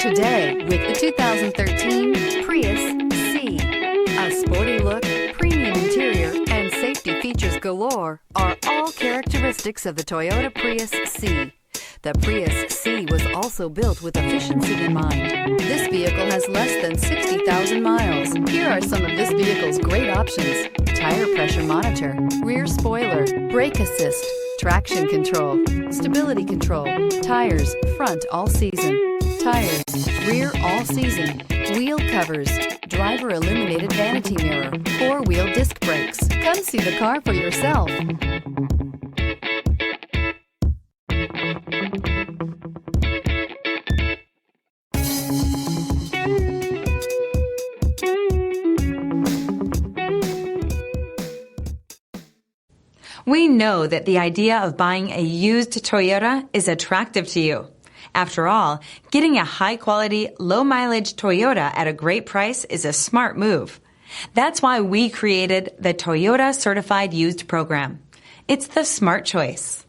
Today with the 2013 Prius C. A sporty look, premium interior, and safety features galore are all characteristics of the Toyota Prius C. The Prius C was also built with efficiency in mind. This vehicle has less than 60,000 miles. Here are some of this vehicle's great options: tire pressure monitor, rear spoiler, brake assist, traction control, stability control, tires, front all season, tires, rear all season, wheel covers, driver illuminated vanity mirror, four-wheel disc brakes. Come see the car for yourself. We know that the idea of buying a used Toyota is attractive to you. After all, getting a high-quality, low-mileage Toyota at a great price is a smart move. That's why we created the Toyota Certified Used Program. It's the smart choice.